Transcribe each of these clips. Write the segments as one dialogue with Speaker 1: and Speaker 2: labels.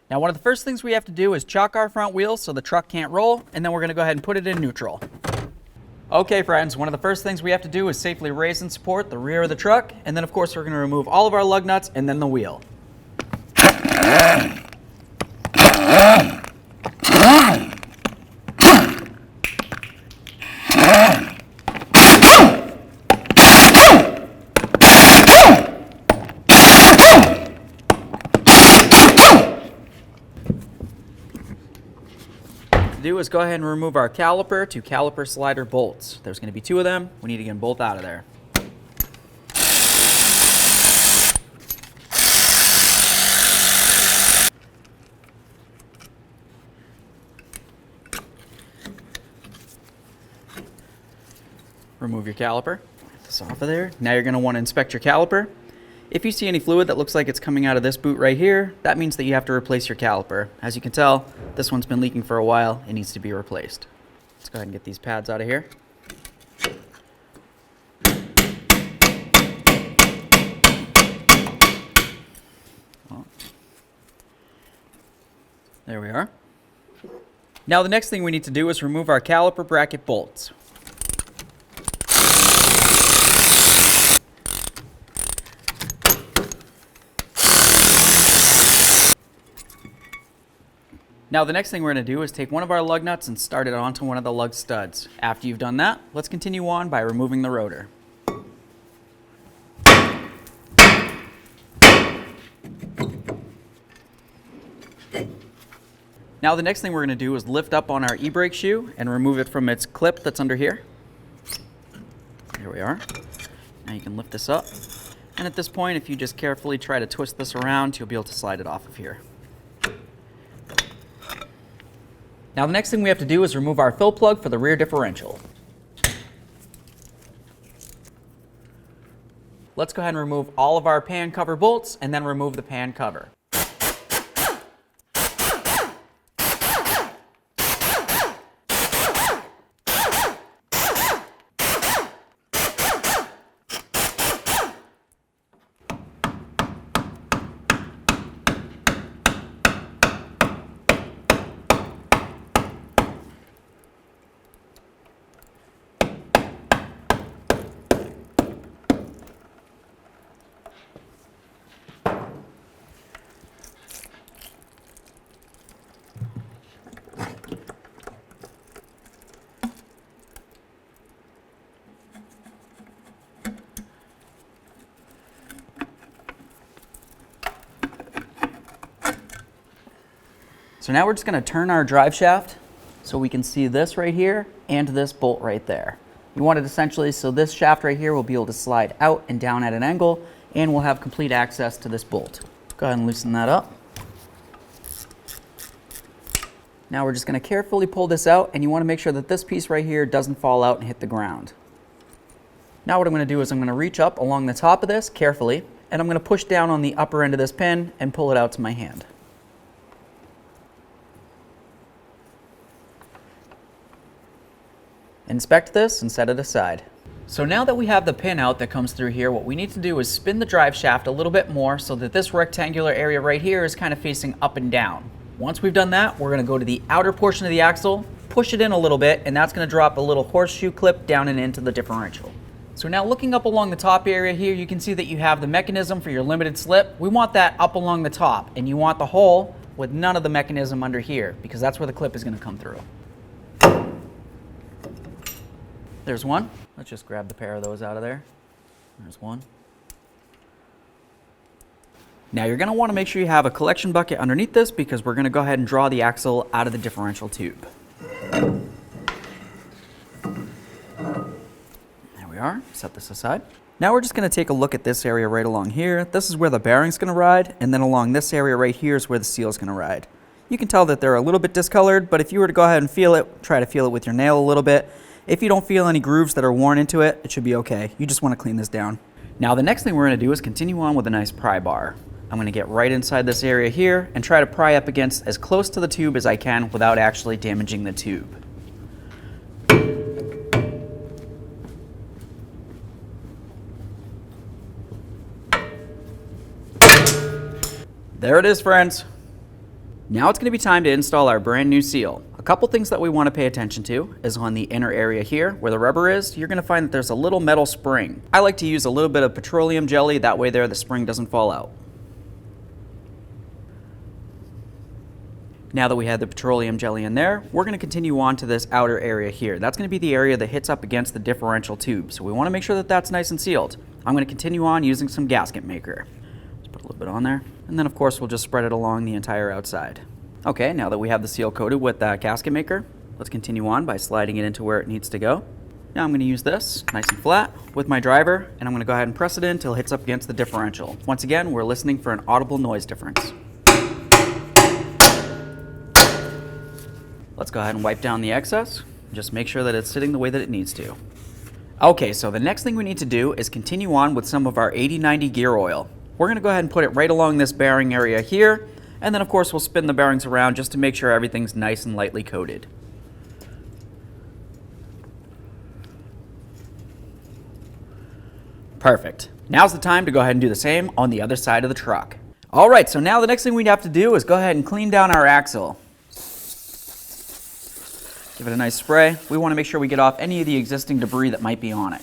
Speaker 1: Now one of the first things we have to do is chock our front wheels so the truck can't roll, and then we're going to go ahead and put it in neutral. Okay friends, one of the first things we have to do is safely raise and support the rear of the truck, and then of course we're going to remove all of our lug nuts and then the wheel. To do is go ahead and remove our caliper to caliper slider bolts. There's going to be 2 of them. We need to get them both out of there. Remove your caliper. Get this off of there. Now you're going to want to inspect your caliper. If you see any fluid that looks like it's coming out of this boot right here, that means that you have to replace your caliper. As you can tell, this one's been leaking for a while. It needs to be replaced. Let's go ahead and get these pads out of here. Well, there we are. Now the next thing we need to do is remove our caliper bracket bolts. Now the next thing we're going to do is take one of our lug nuts and start it onto one of the lug studs. After you've done that, let's continue on by removing the rotor. Now the next thing we're going to do is lift up on our e-brake shoe and remove it from its clip that's under here. There we are. Now you can lift this up. And at this point, if you just carefully try to twist this around, you'll be able to slide it off of here. Now the next thing we have to do is remove our fill plug for the rear differential. Let's go ahead and remove all of our pan cover bolts and then remove the pan cover. So now we're just going to turn our drive shaft so we can see this right here and this bolt right there. You want it essentially so this shaft right here will be able to slide out and down at an angle, and we'll have complete access to this bolt. Go ahead and loosen that up. Now we're just going to carefully pull this out, and you want to make sure that this piece right here doesn't fall out and hit the ground. Now what I'm going to do is I'm going to reach up along the top of this carefully, and I'm going to push down on the upper end of this pin and pull it out to my hand. Inspect this and set it aside. So now that we have the pin out that comes through here, what we need to do is spin the drive shaft a little bit more so that this rectangular area right here is kind of facing up and down. Once we've done that, we're going to go to the outer portion of the axle, push it in a little bit, and that's going to drop a little horseshoe clip down and into the differential. So now looking up along the top area here, you can see that you have the mechanism for your limited slip. We want that up along the top, and you want the hole with none of the mechanism under here, because that's where the clip is going to come through. There's one. Let's just grab the pair of those out of there. There's one. Now you're going to want to make sure you have a collection bucket underneath this, because we're going to go ahead and draw the axle out of the differential tube. There we are. Set this aside. Now we're just going to take a look at this area right along here. This is where the bearing's going to ride, and then along this area right here is where the seal's going to ride. You can tell that they're a little bit discolored, but if you were to go ahead and feel it, try to feel it with your nail a little bit. If you don't feel any grooves that are worn into it, it should be okay. You just want to clean this down. Now the next thing we're going to do is continue on with a nice pry bar. I'm going to get right inside this area here and try to pry up against as close to the tube as I can without actually damaging the tube. There it is, friends. Now it's going to be time to install our brand new seal. A couple things that we want to pay attention to is on the inner area here where the rubber is, you're going to find that there's a little metal spring. I like to use a little bit of petroleum jelly, that way there the spring doesn't fall out. Now that we have the petroleum jelly in there, we're going to continue on to this outer area here. That's going to be the area that hits up against the differential tube, so we want to make sure that that's nice and sealed. I'm going to continue on using some gasket maker. Let's put a little bit on there, and then of course we'll just spread it along the entire outside. Okay, now that we have the seal coated with that gasket maker, let's continue on by sliding it into where it needs to go. Now I'm going to use this nice and flat with my driver, and I'm going to go ahead and press it in until it hits up against the differential. Once again, we're listening for an audible noise difference. Let's go ahead and wipe down the excess. Just make sure that it's sitting the way that it needs to. Okay, so the next thing we need to do is continue on with some of our 80-90 gear oil. We're going to go ahead and put it right along this bearing area here, and then of course we'll spin the bearings around just to make sure everything's nice and lightly coated. Perfect. Now's the time to go ahead and do the same on the other side of the truck. Alright, so now the next thing we have to do is go ahead and clean down our axle. Give it a nice spray. We want to make sure we get off any of the existing debris that might be on it.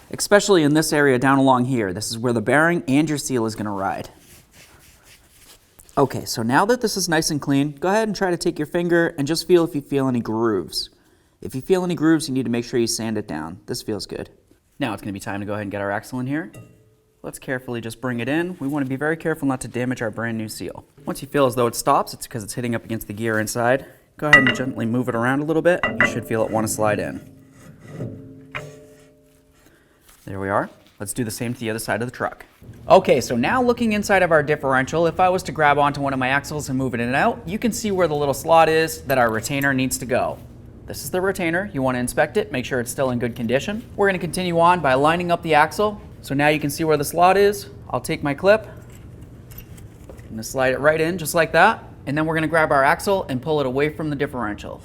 Speaker 1: Especially in this area down along here. This is where the bearing and your seal is going to ride. Okay, so now that this is nice and clean, go ahead and try to take your finger and just feel if you feel any grooves. If you feel any grooves, you need to make sure you sand it down. This feels good. Now it's going to be time to go ahead and get our axle in here. Let's carefully just bring it in. We want to be very careful not to damage our brand new seal. Once you feel as though it stops, it's because it's hitting up against the gear inside. Go ahead and gently move it around a little bit. You should feel it want to slide in. There we are. Let's do the same to the other side of the truck. Okay, so now looking inside of our differential, if I was to grab onto one of my axles and move it in and out, you can see where the little slot is that our retainer needs to go. This is the retainer. You want to inspect it, make sure it's still in good condition. We're going to continue on by lining up the axle. So now you can see where the slot is. I'll take my clip. I'm going to slide it right in just like that. And then we're going to grab our axle and pull it away from the differential.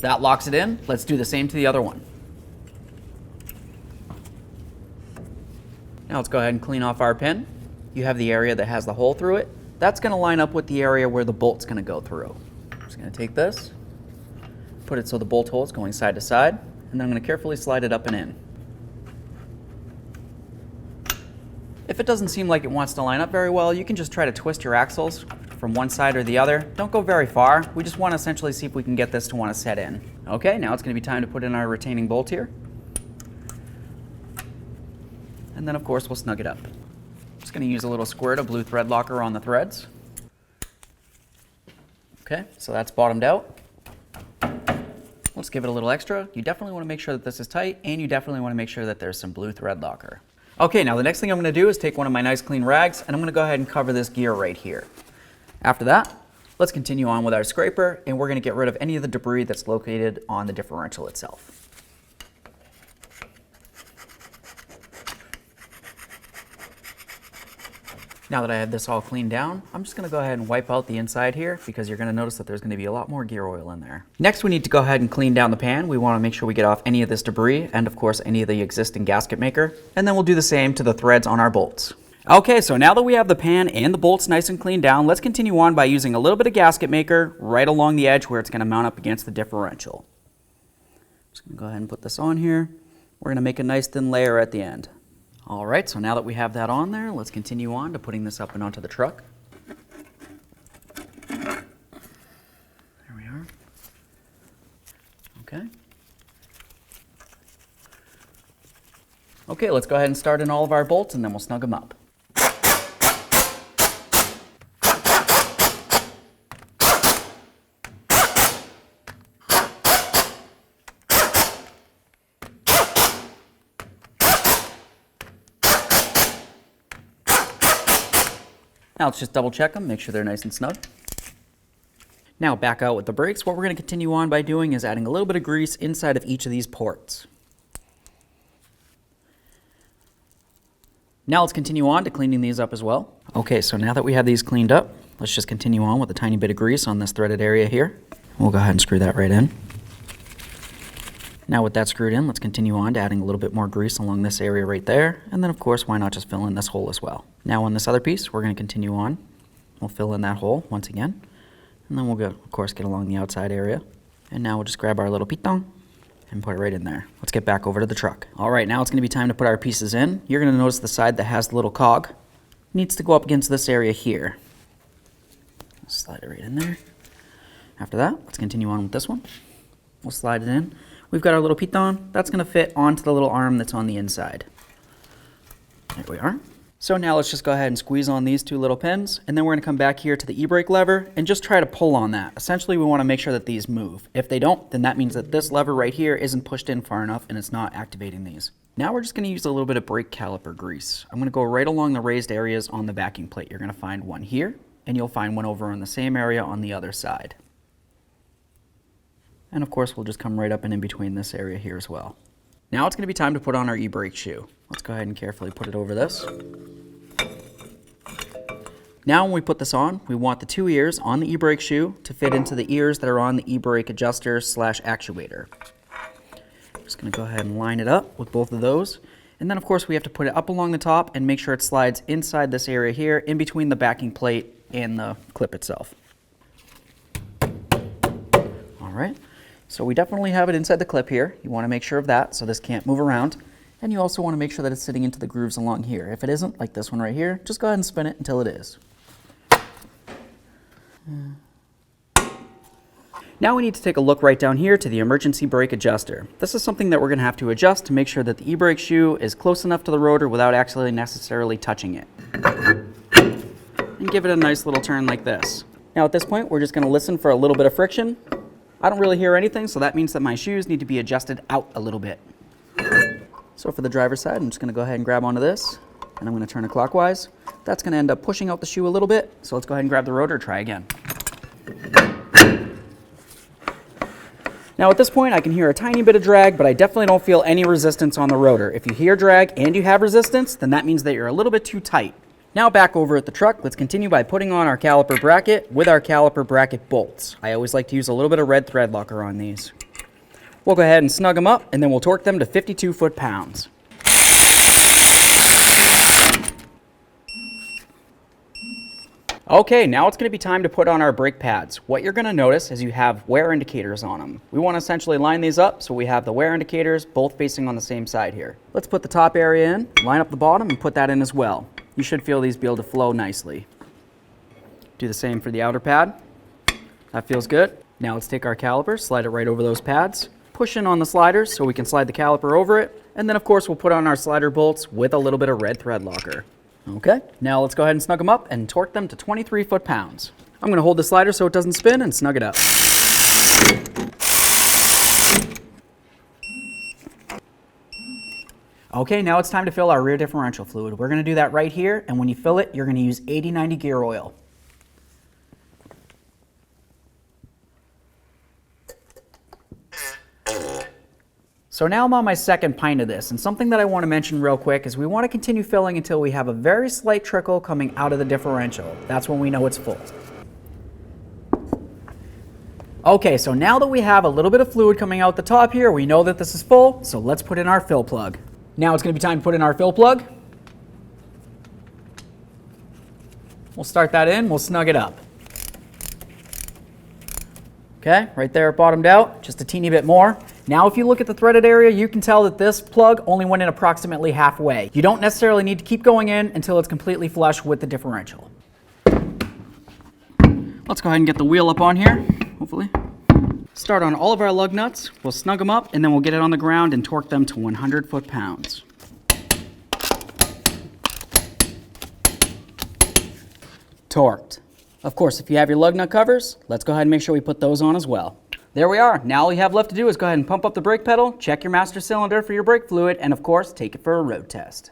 Speaker 1: That locks it in. Let's do the same to the other one. Now let's go ahead and clean off our pin. You have the area that has the hole through it. That's going to line up with the area where the bolt's going to go through. I'm just going to take this, put it so the bolt hole is going side to side, and then I'm going to carefully slide it up and in. If it doesn't seem like it wants to line up very well, you can just try to twist your axles from one side or the other. Don't go very far. We just want to essentially see if we can get this to want to set in. Okay, now it's going to be time to put in our retaining bolt here. And then of course we'll snug it up. Just going to use a little squirt of blue thread locker on the threads. Okay, so that's bottomed out. Let's give it a little extra. You definitely want to make sure that this is tight, and you definitely want to make sure that there's some blue thread locker. Okay, now the next thing I'm going to do is take one of my nice clean rags, and I'm going to go ahead and cover this gear right here. After that, let's continue on with our scraper, and we're going to get rid of any of the debris that's located on the differential itself. Now that I have this all cleaned down, I'm just going to go ahead and wipe out the inside here because you're going to notice that there's going to be a lot more gear oil in there. Next, we need to go ahead and clean down the pan. We want to make sure we get off any of this debris and of course any of the existing gasket maker. And then we'll do the same to the threads on our bolts. Okay, so now that we have the pan and the bolts nice and cleaned down, let's continue on by using a little bit of gasket maker right along the edge where it's going to mount up against the differential. Just going to go ahead and put this on here. We're going to make a nice thin layer at the end. All right, so now that we have that on there, let's continue on to putting this up and onto the truck. There we are. Okay. Okay, let's go ahead and start in all of our bolts and then we'll snug them up. Now let's just double check them, make sure they're nice and snug. Now back out with the brakes. What we're going to continue on by doing is adding a little bit of grease inside of each of these ports. Now let's continue on to cleaning these up as well. Okay, so now that we have these cleaned up, let's just continue on with a tiny bit of grease on this threaded area here. We'll go ahead and screw that right in. Now with that screwed in, let's continue on to adding a little bit more grease along this area right there. And then of course, why not just fill in this hole as well. Now on this other piece, we're going to continue on We'll fill in that hole once again. And then we'll, of course, get along the outside area. And now we'll just grab our little piton and put it right in there. Let's get back over to the truck. All right, now it's gonna be time to put our pieces in. You're gonna notice the side that has the little cog needs to go up against this area here. Slide it right in there. After that, let's continue on with this one. We'll slide it in. We've got our little piton. That's gonna fit onto the little arm that's on the inside. There we are. So now let's just go ahead and squeeze on these two little pins, and then we're gonna come back here to the e-brake lever and just try to pull on that. Essentially, we wanna make sure that these move. If they don't, then that means that this lever right here isn't pushed in far enough and it's not activating these. Now we're just gonna use a little bit of brake caliper grease. I'm gonna go right along the raised areas on the backing plate. You're gonna find one here, and you'll find one over on the same area on the other side. And of course, we'll just come right up and in between this area here as well. Now it's gonna be time to put on our e-brake shoe. Let's go ahead and carefully put it over this. Now when we put this on, we want the two ears on the e-brake shoe to fit into the ears that are on the e-brake adjuster / actuator. Just gonna go ahead and line it up with both of those. And then of course we have to put it up along the top and make sure it slides inside this area here in between the backing plate and the clip itself. All right, so we definitely have it inside the clip here. You wanna make sure of that so this can't move around. And you also wanna make sure that it's sitting into the grooves along here. If it isn't, like this one right here, just go ahead and spin it until it is. Now we need to take a look right down here to the emergency brake adjuster. This is something that we're gonna have to adjust to make sure that the e-brake shoe is close enough to the rotor without actually necessarily touching it. And give it a nice little turn like this. Now at this point, we're just gonna listen for a little bit of friction. I don't really hear anything, so that means that my shoes need to be adjusted out a little bit. So for the driver's side, I'm just gonna go ahead and grab onto this, and I'm gonna turn it clockwise. That's gonna end up pushing out the shoe a little bit, so let's go ahead and grab the rotor and try again. Now at this point, I can hear a tiny bit of drag, but I definitely don't feel any resistance on the rotor. If you hear drag and you have resistance, then that means that you're a little bit too tight. Now back over at the truck, let's continue by putting on our caliper bracket with our caliper bracket bolts. I always like to use a little bit of red thread locker on these. We'll go ahead and snug them up, and then we'll torque them to 52 foot-pounds. Okay, now it's going to be time to put on our brake pads. What you're going to notice is you have wear indicators on them. We want to essentially line these up so we have the wear indicators both facing on the same side here. Let's put the top area in, line up the bottom, and put that in as well. You should feel these be able to flow nicely. Do the same for the outer pad. That feels good. Now let's take our caliper, slide it right over those pads, push in on the sliders so we can slide the caliper over it, and then of course we'll put on our slider bolts with a little bit of red thread locker. Okay, now let's go ahead and snug them up and torque them to 23 foot-pounds. I'm going to hold the slider so it doesn't spin and snug it up. Okay, now it's time to fill our rear differential fluid. We're going to do that right here, and when you fill it, you're going to use 80/90 gear oil. So now I'm on my second pint of this, and something that I want to mention real quick is we want to continue filling until we have a very slight trickle coming out of the differential. That's when we know it's full. Okay, so now that we have a little bit of fluid coming out the top here, we know that this is full, so let's put in our fill plug. Now it's going to be time to put in our fill plug. We'll start that in, we'll snug it up. Okay, right there it bottomed out, just a teeny bit more. Now if you look at the threaded area, you can tell that this plug only went in approximately halfway. You don't necessarily need to keep going in until it's completely flush with the differential. Let's go ahead and get the wheel up on here, hopefully. Start on all of our lug nuts, we'll snug them up, and then we'll get it on the ground and torque them to 100 foot-pounds. Torqued. Of course, if you have your lug nut covers, let's go ahead and make sure we put those on as well. There we are. Now all you have left to do is go ahead and pump up the brake pedal, check your master cylinder for your brake fluid, and of course, take it for a road test.